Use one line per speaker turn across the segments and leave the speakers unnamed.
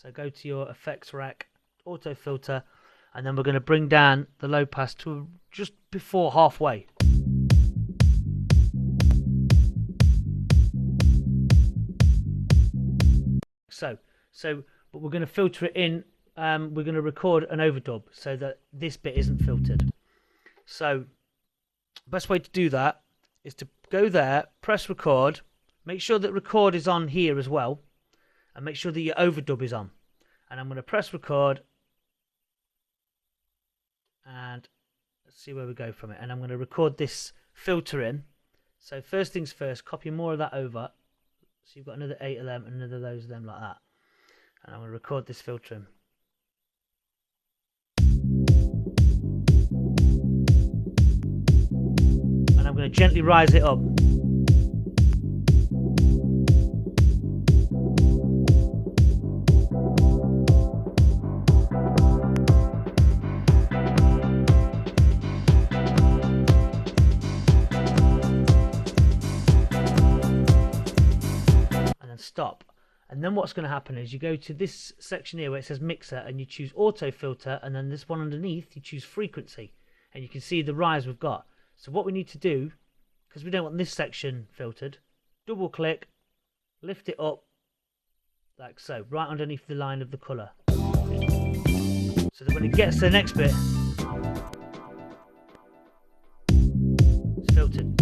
So go to your effects rack, auto filter, and then we're going to bring down the low pass to just before halfway. But we're going to filter it in. We're going to record an overdub so that this bit isn't filtered. So, best way to do that is to go there, press record, make sure that record is on here as well, and make sure that your overdub is on. And I'm going to press record, and let's see where we go from it. And I'm going to record this filter in. So first things first, copy more of that over. So you've got another 8 of them and another those of them like that. And I'm going to record this filter in. And I'm going to gently rise it up. Stop. And then what's going to happen is you go to this section here where it says mixer and you choose auto filter, and then this one underneath you choose frequency, and you can see the rise we've got. So what we need to do, because we don't want this section filtered, double click, lift it up like so, right underneath the line of the colour, so that when it gets to the next bit it's filtered.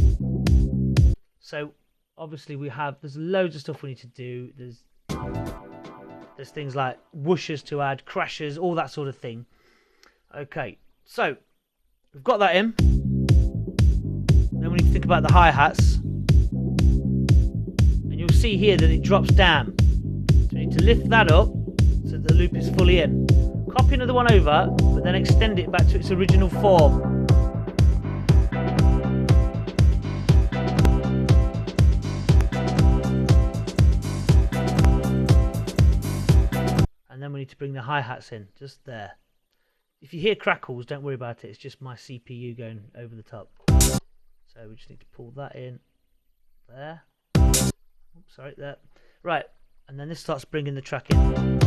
So obviously there's loads of stuff we need to do. There's things like whooshes to add, crashes, all that sort of thing. Okay, so we've got that in. Then we need to think about the hi-hats. And you'll see here that it drops down. So we need to lift that up so that the loop is fully in. Copy another one over, but then extend it back to its original form. And then we need to bring the hi-hats in, just there. If you hear crackles, don't worry about it. It's just my CPU going over the top. So we just need to pull that in. There. Oops, sorry, there. Right, and then this starts bringing the track in.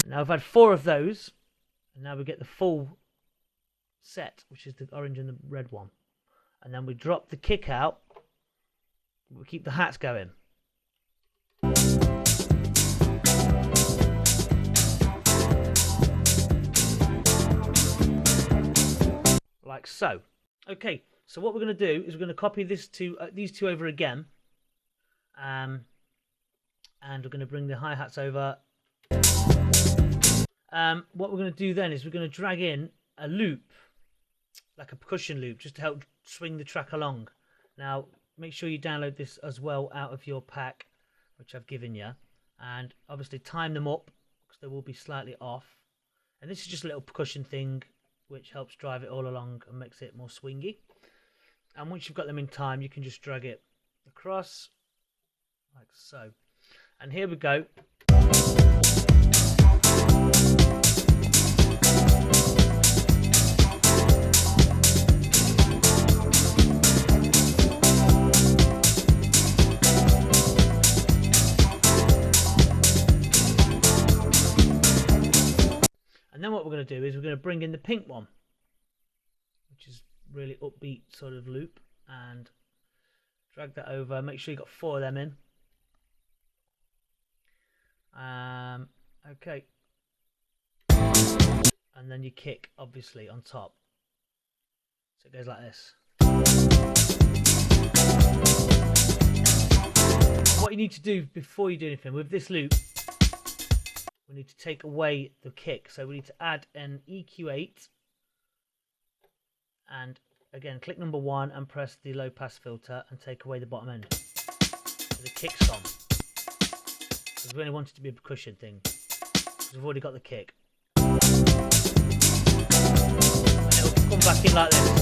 Now I've had 4 of those, and now we get the full set, which is the orange and the red one. And then we drop the kick out, we keep the hats going. Like so. Okay, so what we're going to do is we're going to copy this to these two over again, and we're going to bring the hi-hats over. What we're going to do then is we're going to drag in a loop, like a percussion loop, just to help swing the track along. Now, make sure you download this as well out of your pack, which I've given you, and obviously time them up because they will be slightly off. And this is just a little percussion thing which helps drive it all along and makes it more swingy. And once you've got them in time, you can just drag it across like so. And here we go. And then what we're going to do is we're going to bring in the pink one, which is really upbeat sort of loop, and drag that over. Make sure you've got 4 of them in. Okay. And then you kick, obviously, on top. So it goes like this. What you need to do before you do anything with this loop, we need to take away the kick. So we need to add an EQ8. And again, click number 1 and press the low pass filter and take away the bottom end. So the kick's gone. Because we only want it to be a percussion thing. Because we've already got the kick. And it'll come back in like this.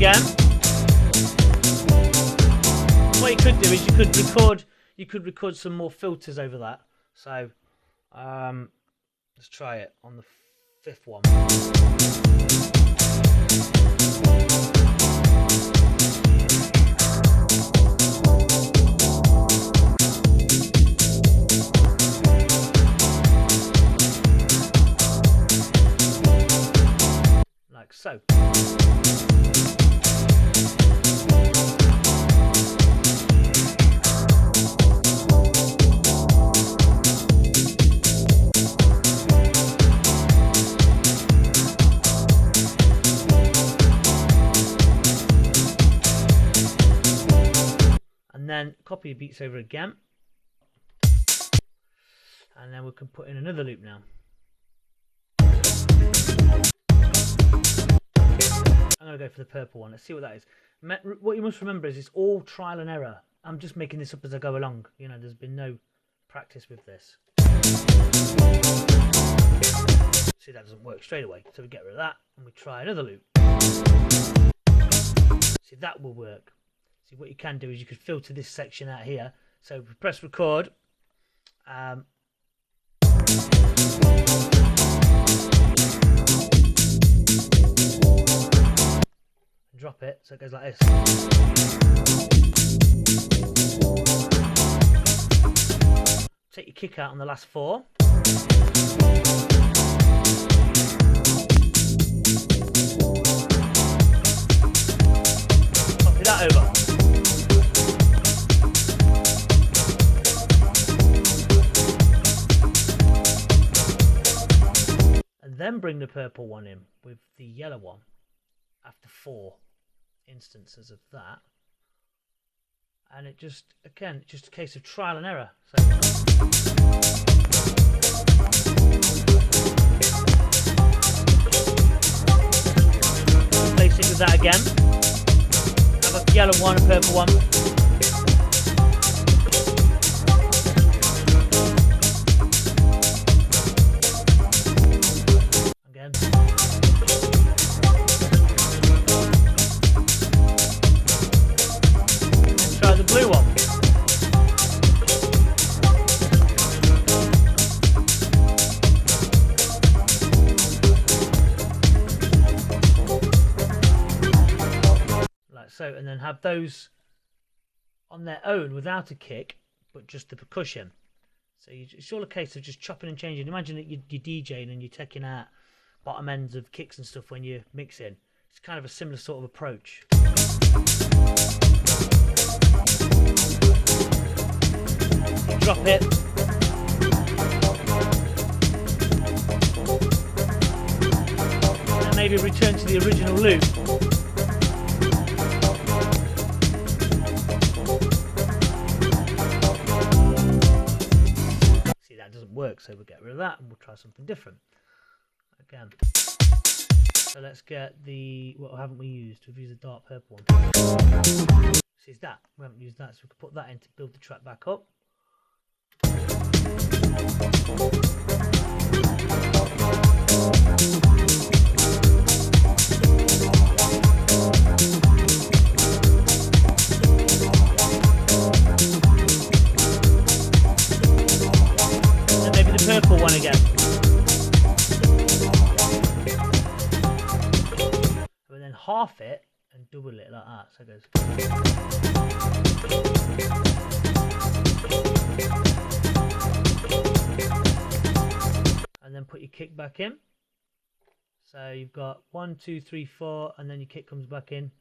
again. What you could do is you could record some more filters over that. So let's try it on the fifth one. Like so. And then copy the beats over again. And then we can put in another loop now. I'm going to go for the purple one. Let's see what that is. What you must remember is it's all trial and error. I'm just making this up as I go along. You know, there's been no practice with this. See, that doesn't work straight away. So we get rid of that and we try another loop. See, that will work. See, what you can do is you could filter this section out here. So we press record. Drop it so it goes like this. Take your kick out on the last four. Copy that over. And then bring the purple one in with the yellow one after 4 instances of that, and it just, again, it's just a case of trial and error. So replace it with that again. Have a yellow one, a purple one. Again. The blue one. Like so, and then have those on their own without a kick, but just the percussion. So it's all a case of just chopping and changing. Imagine that you're DJing and you're taking out bottom ends of kicks and stuff when you're mixing. It's kind of a similar sort of approach. Drop it. And maybe return to the original loop. See, that doesn't work, so we'll get rid of that and we'll try something different. Again. So let's get the, what haven't we used? We've used the dark purple one. See, that. We haven't used that, so we can put that in to build the track back up. And maybe the purple one again. And then half it and double it like that, so it goes. And then put your kick back in. So you've got 1, 2, 3, 4, and then your kick comes back in.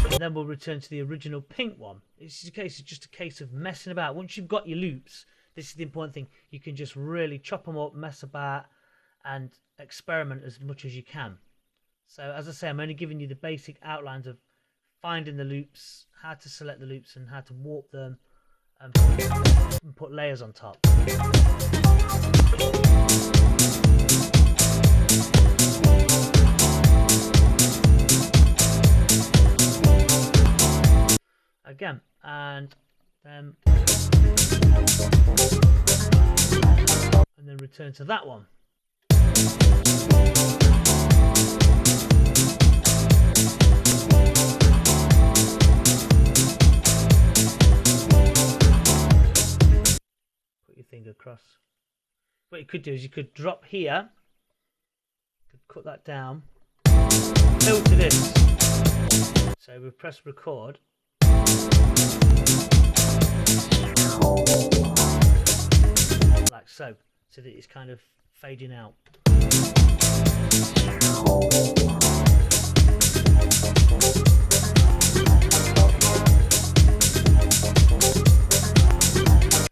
And then we'll return to the original pink one. It's just a case of messing about. Once you've got your loops, this is the important thing. You can just really chop them up, mess about, and experiment as much as you can. So as I say, I'm only giving you the basic outlines of finding the loops, how to select the loops, and how to warp them and put layers on top. Again, and and then return to that one. Put your finger across. What you could do is you could drop here, you could cut that down, filter this. So we press record. Like so that it's kind of fading out.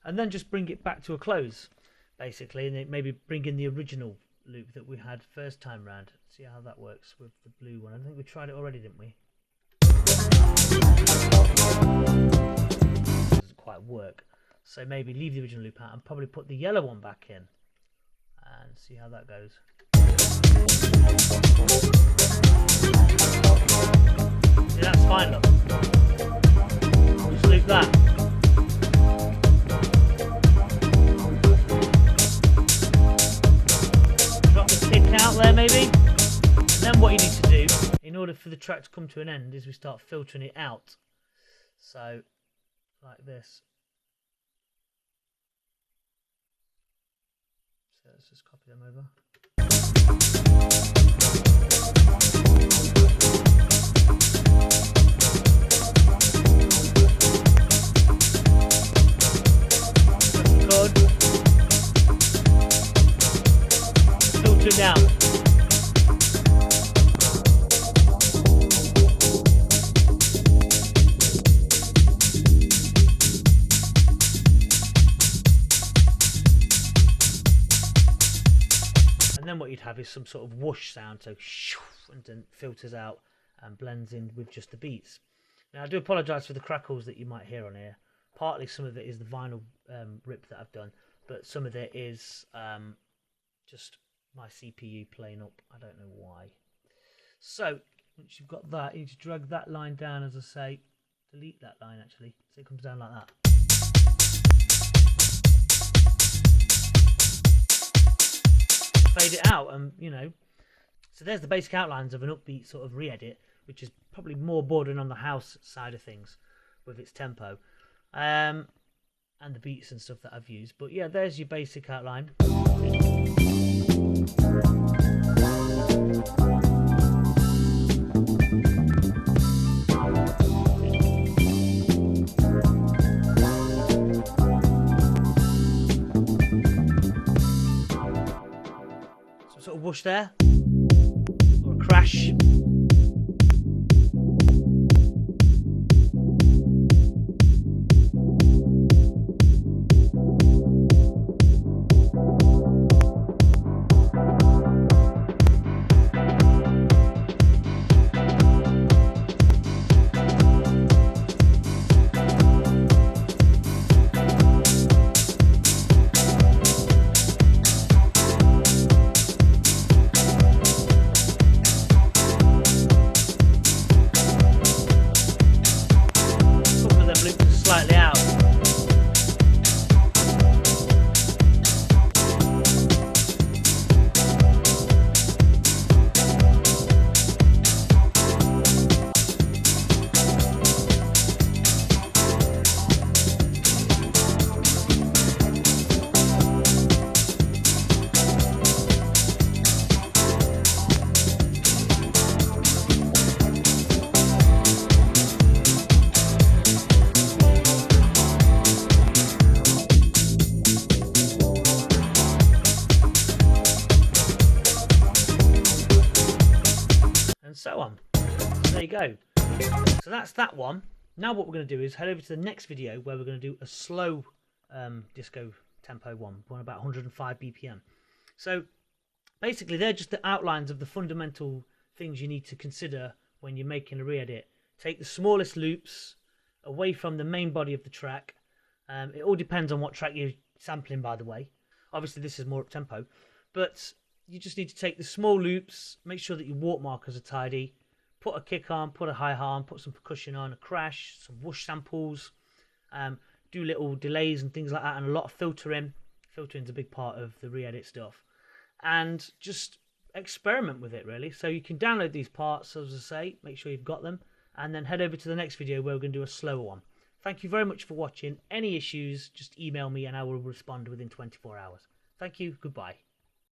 And then just bring it back to a close, basically, and then maybe bring in the original loop that we had first time round. See how that works with the blue one. I think we tried it already, didn't we? Doesn't quite work. So maybe leave the original loop out and probably put the yellow one back in and see how that goes. See, that's fine, look. Just loop that. Drop the kick out there maybe. And then what you need to do, in order for the track to come to an end, is we start filtering it out. So, like this. So let's just copy them over. Record. Filter it down. Then what you'd have is some sort of whoosh sound, so and then filters out and blends in with just the beats. Now I do apologise for the crackles that you might hear on here. Partly some of it is the vinyl rip that I've done, but some of it is just my CPU playing up. I don't know why. So once you've got that, you need to drag that line down, as I say. Delete that line actually, so it comes down like that. Fade it out, and so there's the basic outlines of an upbeat sort of re-edit, which is probably more bordering on the house side of things with its tempo and the beats and stuff that I've used. But yeah, there's your basic outline. Sort of whoosh there, or a crash. Slightly out. And so on. So there you go. So that's that one. Now what we're going to do is head over to the next video where we're going to do a slow disco tempo one about 105 BPM. So basically they're just the outlines of the fundamental things you need to consider when you're making a re-edit. Take the smallest loops away from the main body of the track. It all depends on what track you're sampling, by the way. Obviously this is more up tempo, but you just need to take the small loops, make sure that your warp markers are tidy, put a kick on, put a hi-hat on, put some percussion on, a crash, some whoosh samples, do little delays and things like that, and a lot of filtering Filtering's a big part of the re-edit stuff, and just experiment with it really. So you can download these parts, as I say, make sure you've got them, and then head over to the next video where we're going to do a slower one. Thank you very much for watching. Any issues, just email me and I will respond within 24 hours. Thank you. Goodbye.